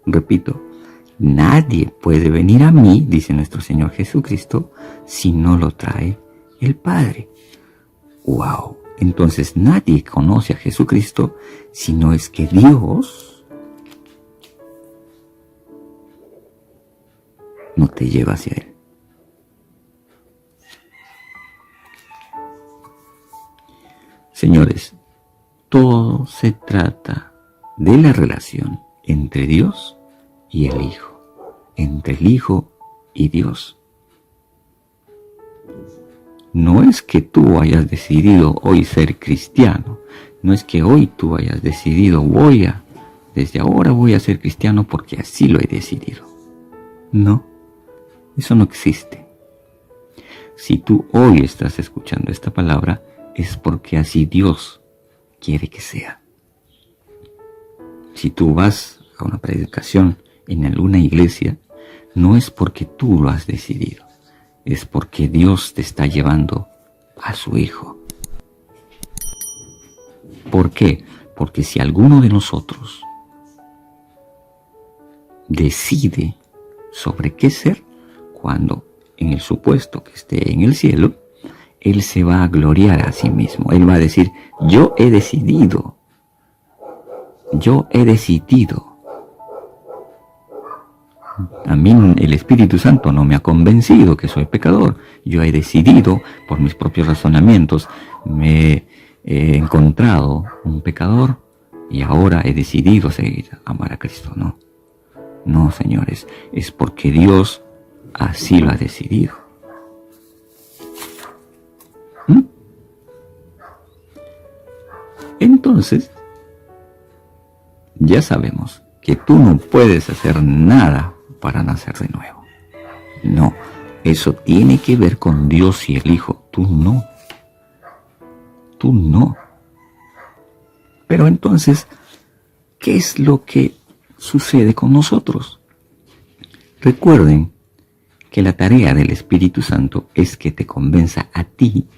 Repito, nadie puede venir a mí, dice nuestro Señor Jesucristo, si no lo trae el Padre. ¡Wow! Entonces nadie conoce a Jesucristo si no es que Dios no te lleva hacia Él. Señores, todo se trata de la relación entre Dios y el Hijo, entre el Hijo y Dios. No es que tú hayas decidido hoy ser cristiano, no es que hoy tú hayas decidido desde ahora voy a ser cristiano porque así lo he decidido. No, eso no existe. Si tú hoy estás escuchando esta palabra, es porque así Dios quiere que sea. Si tú vas a una predicación en alguna iglesia, no es porque tú lo has decidido, es porque Dios te está llevando a su Hijo. ¿Por qué? Porque si alguno de nosotros decide sobre qué ser, cuando en el supuesto que esté en el cielo, Él se va a gloriar a sí mismo. Él va a decir, yo he decidido. A mí el Espíritu Santo no me ha convencido que soy pecador. Yo he decidido, por mis propios razonamientos, me he encontrado un pecador y ahora he decidido seguir, amar a Cristo. No, señores, es porque Dios así lo ha decidido. Entonces, ya sabemos que tú no puedes hacer nada para nacer de nuevo. No, eso tiene que ver con Dios y el Hijo. Tú no. Pero entonces, ¿qué es lo que sucede con nosotros? Recuerden que la tarea del Espíritu Santo es que te convenza a ti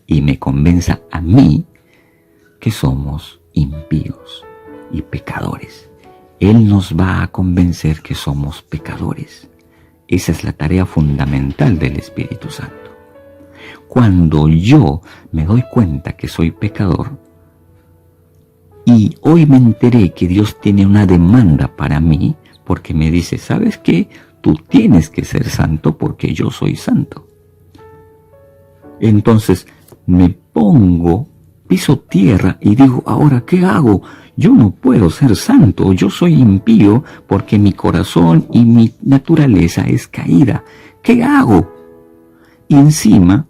y me convenza a mí que somos impíos y pecadores. Él nos va a convencer que somos pecadores. Esa es la tarea fundamental del Espíritu Santo. Cuando yo me doy cuenta que soy pecador, y hoy me enteré que Dios tiene una demanda para mí, porque me dice, ¿sabes qué? Tú tienes que ser santo porque yo soy santo. Entonces me piso tierra y digo, ¿ahora qué hago? Yo no puedo ser santo, yo soy impío porque mi corazón y mi naturaleza es caída. ¿Qué hago? Y encima,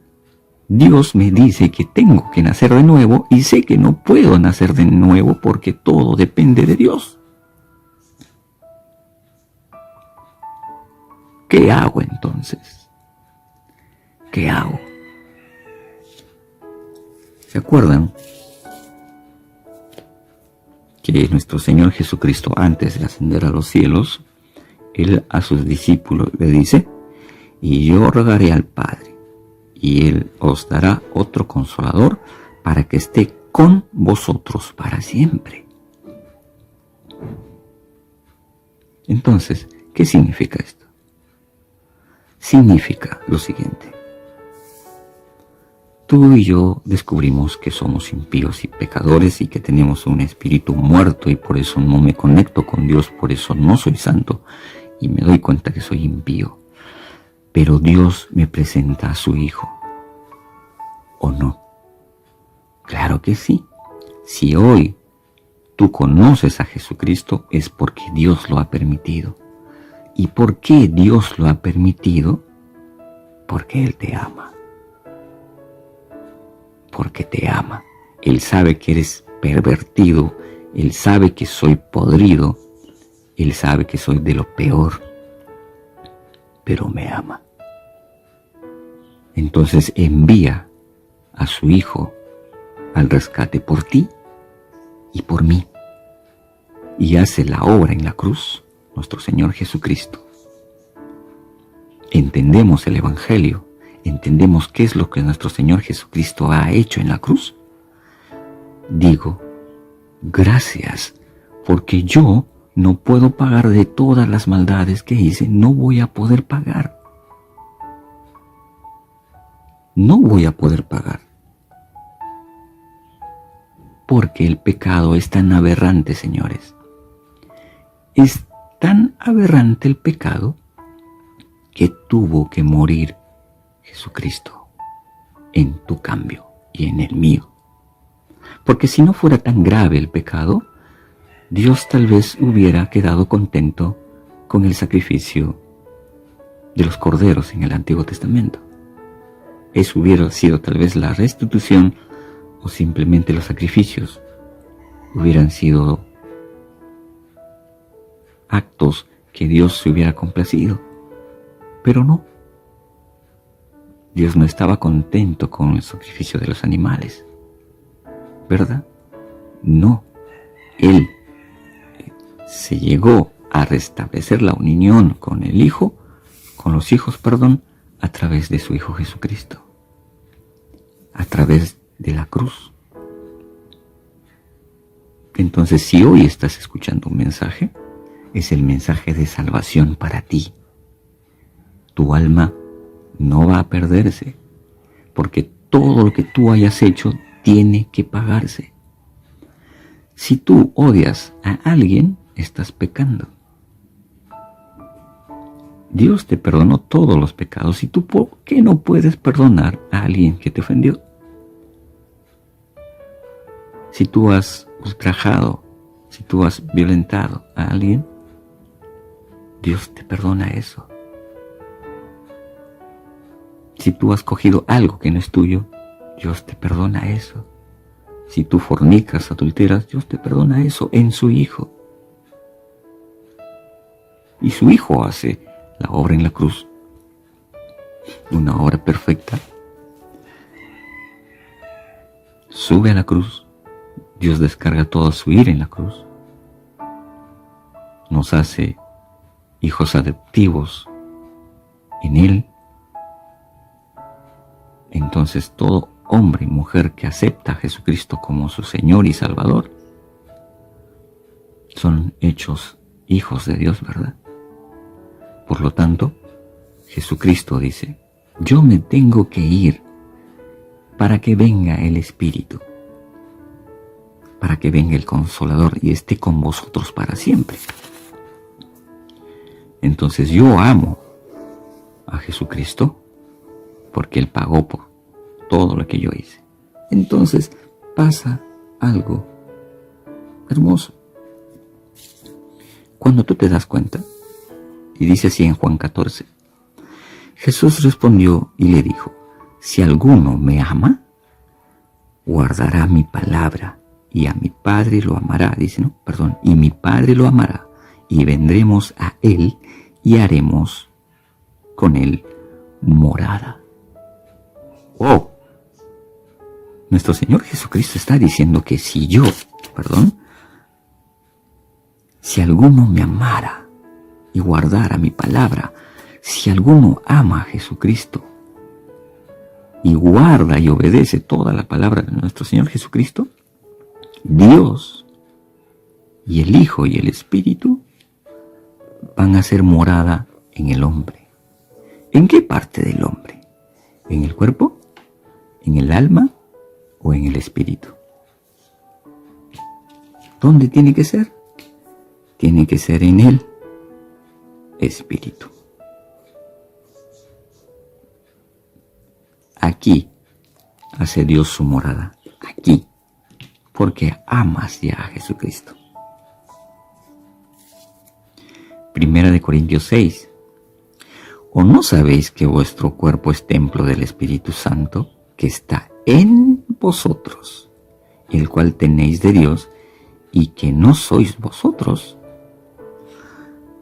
Dios me dice que tengo que nacer de nuevo y sé que no puedo nacer de nuevo porque todo depende de Dios. ¿Qué hago entonces? ¿Qué hago? ¿Se acuerdan que nuestro Señor Jesucristo, antes de ascender a los cielos, Él a sus discípulos le dice, y yo rogaré al Padre, y Él os dará otro consolador para que esté con vosotros para siempre? Entonces, ¿qué significa esto? Significa lo siguiente. Tú y yo descubrimos que somos impíos y pecadores y que tenemos un espíritu muerto y por eso no me conecto con Dios, por eso no soy santo y me doy cuenta que soy impío. Pero Dios me presenta a su Hijo, ¿o no? Claro que sí. Si hoy tú conoces a Jesucristo es porque Dios lo ha permitido. ¿Y por qué Dios lo ha permitido? Porque Él te ama. Porque te ama. Él sabe que eres pervertido, Él sabe que soy podrido, Él sabe que soy de lo peor, pero me ama. Entonces envía a su Hijo al rescate por ti y por mí, y hace la obra en la cruz, nuestro Señor Jesucristo. Entendemos el Evangelio, entendemos qué es lo que nuestro Señor Jesucristo ha hecho en la cruz. Digo, gracias, porque yo no puedo pagar de todas las maldades que hice, no voy a poder pagar. No voy a poder pagar. Porque el pecado es tan aberrante, señores. Es tan aberrante el pecado que tuvo que morir Jesucristo en tu cambio y en el mío. Porque si no fuera tan grave el pecado, Dios tal vez hubiera quedado contento con el sacrificio de los corderos en el Antiguo Testamento. Eso hubiera sido tal vez la restitución, o simplemente los sacrificios hubieran sido actos que Dios se hubiera complacido. Pero no. Dios no estaba contento con el sacrificio de los animales, ¿verdad? No. Él se llegó a restablecer la unión con el Hijo, con los hijos, a través de su Hijo Jesucristo, a través de la cruz. Entonces, si hoy estás escuchando un mensaje, es el mensaje de salvación para ti. Tu alma no va a perderse, porque todo lo que tú hayas hecho tiene que pagarse. Si tú odias a alguien, estás pecando. Dios te perdonó todos los pecados, y tú, ¿por qué no puedes perdonar a alguien que te ofendió? Si tú has ultrajado, si tú has violentado a alguien, Dios te perdona eso. Si tú has cogido algo que no es tuyo, Dios te perdona eso. Si tú fornicas, adulteras, Dios te perdona eso en su Hijo. Y su Hijo hace la obra en la cruz, una obra perfecta. Sube a la cruz, Dios descarga toda su ira en la cruz, nos hace hijos adoptivos en Él. Entonces todo hombre y mujer que acepta a Jesucristo como su Señor y Salvador son hechos hijos de Dios, ¿verdad? Por lo tanto, Jesucristo dice: yo me tengo que ir para que venga el Espíritu, para que venga el Consolador y esté con vosotros para siempre. Entonces yo amo a Jesucristo porque Él pagó por todo lo que yo hice. Entonces pasa algo hermoso. Cuando tú te das cuenta, y dice así en Juan 14, Jesús respondió y le dijo: si alguno me ama, guardará mi palabra, y a mi Padre lo amará, y mi Padre lo amará, y vendremos a Él y haremos con Él morada. ¡Wow! Nuestro Señor Jesucristo está diciendo que si alguno me amara y guardara mi palabra, si alguno ama a Jesucristo y guarda y obedece toda la palabra de nuestro Señor Jesucristo, Dios y el Hijo y el Espíritu van a ser morada en el hombre. ¿En qué parte del hombre? ¿En el cuerpo? ¿En el alma? ¿O en el espíritu? ¿Dónde tiene que ser? Tiene que ser en el espíritu. Aquí hace Dios su morada. Aquí. Porque amas ya a Jesucristo. 1 Corintios 6. ¿O no sabéis que vuestro cuerpo es templo del Espíritu Santo, que está en vosotros, el cual tenéis de Dios, y que no sois vosotros?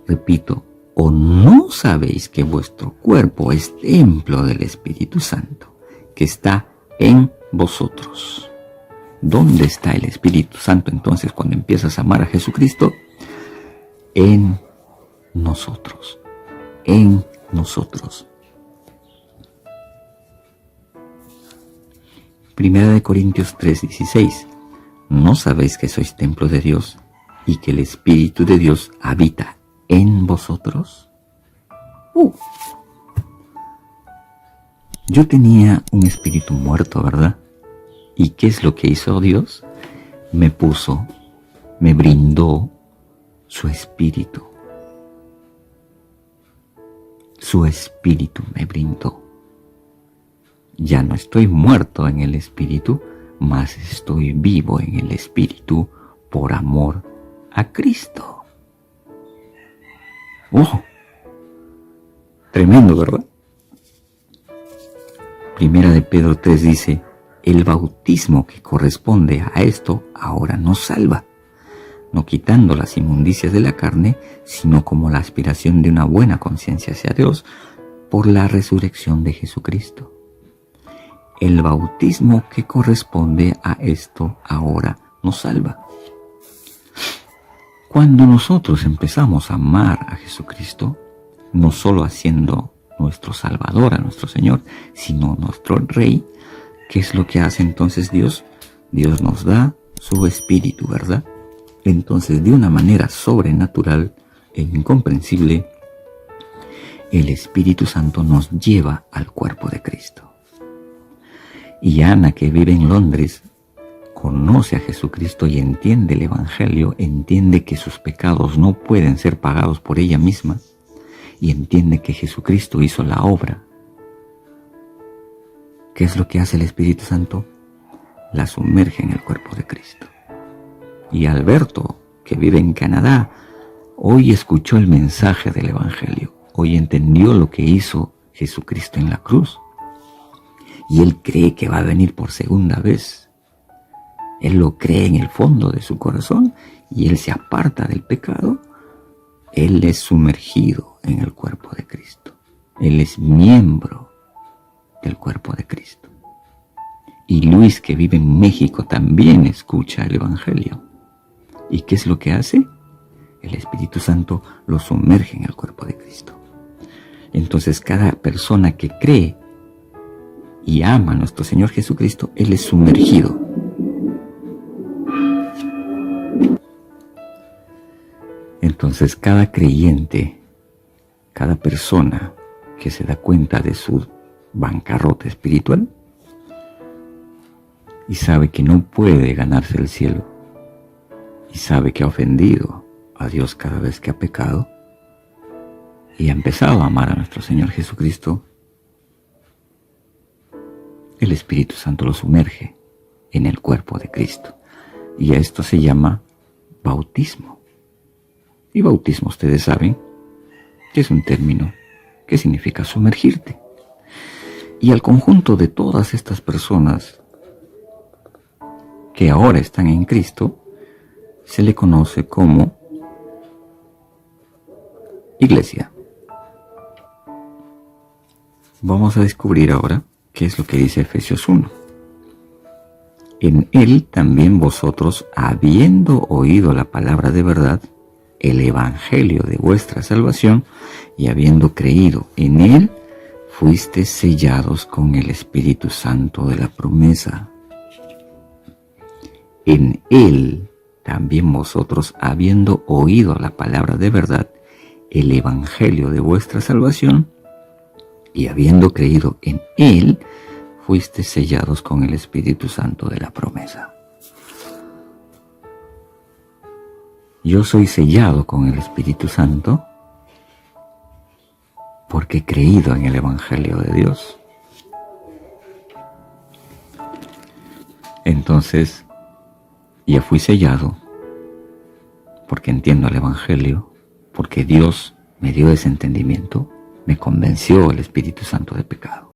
Repito, ¿o no sabéis que vuestro cuerpo es templo del Espíritu Santo, que está en vosotros? ¿Dónde está el Espíritu Santo entonces cuando empiezas a amar a Jesucristo? En nosotros. En nosotros. 1 Corintios 3:16. ¿No sabéis que sois templo de Dios y que el Espíritu de Dios habita en vosotros? Yo tenía un espíritu muerto, ¿verdad? ¿Y qué es lo que hizo Dios? Me brindó su espíritu. Su espíritu me brindó. Ya no estoy muerto en el espíritu, mas estoy vivo en el espíritu por amor a Cristo. ¡Oh! Tremendo, ¿verdad? Primera de Pedro 3 dice, el bautismo que corresponde a esto ahora nos salva, no quitando las inmundicias de la carne, sino como la aspiración de una buena conciencia hacia Dios por la resurrección de Jesucristo. El bautismo que corresponde a esto ahora nos salva. Cuando nosotros empezamos a amar a Jesucristo, no solo haciendo nuestro Salvador, a nuestro Señor, sino nuestro Rey, ¿qué es lo que hace entonces Dios? Dios nos da su Espíritu, ¿verdad? Entonces, de una manera sobrenatural e incomprensible, el Espíritu Santo nos lleva al cuerpo de Cristo. Y Ana, que vive en Londres, conoce a Jesucristo y entiende el Evangelio, entiende que sus pecados no pueden ser pagados por ella misma, y entiende que Jesucristo hizo la obra. ¿Qué es lo que hace el Espíritu Santo? La sumerge en el cuerpo de Cristo. Y Alberto, que vive en Canadá, hoy escuchó el mensaje del Evangelio, hoy entendió lo que hizo Jesucristo en la cruz, y él cree que va a venir por segunda vez. Él lo cree en el fondo de su corazón, y él se aparta del pecado. Él es sumergido en el cuerpo de Cristo. Él es miembro del cuerpo de Cristo. Y Luis, que vive en México, también escucha el Evangelio. ¿Y qué es lo que hace? El Espíritu Santo lo sumerge en el cuerpo de Cristo. Entonces, cada persona que cree y ama a nuestro Señor Jesucristo, Él es sumergido. Entonces, cada creyente, cada persona que se da cuenta de su bancarrota espiritual y sabe que no puede ganarse el cielo y sabe que ha ofendido a Dios cada vez que ha pecado y ha empezado a amar a nuestro Señor Jesucristo, el Espíritu Santo lo sumerge en el cuerpo de Cristo. Y a esto se llama bautismo. Y bautismo, ustedes saben, que es un término que significa sumergirte. Y al conjunto de todas estas personas que ahora están en Cristo, se le conoce como iglesia. Vamos a descubrir ahora qué es lo que dice Efesios 1. En él también vosotros, habiendo oído la palabra de verdad, el evangelio de vuestra salvación, y habiendo creído en él, fuisteis sellados con el Espíritu Santo de la promesa. En él también vosotros, habiendo oído la palabra de verdad, el evangelio de vuestra salvación, y habiendo creído en él, fuisteis sellados con el Espíritu Santo de la promesa. Yo soy sellado con el Espíritu Santo porque he creído en el Evangelio de Dios. Entonces, ya fui sellado porque entiendo el Evangelio, porque Dios me dio ese entendimiento, me convenció el Espíritu Santo de pecado.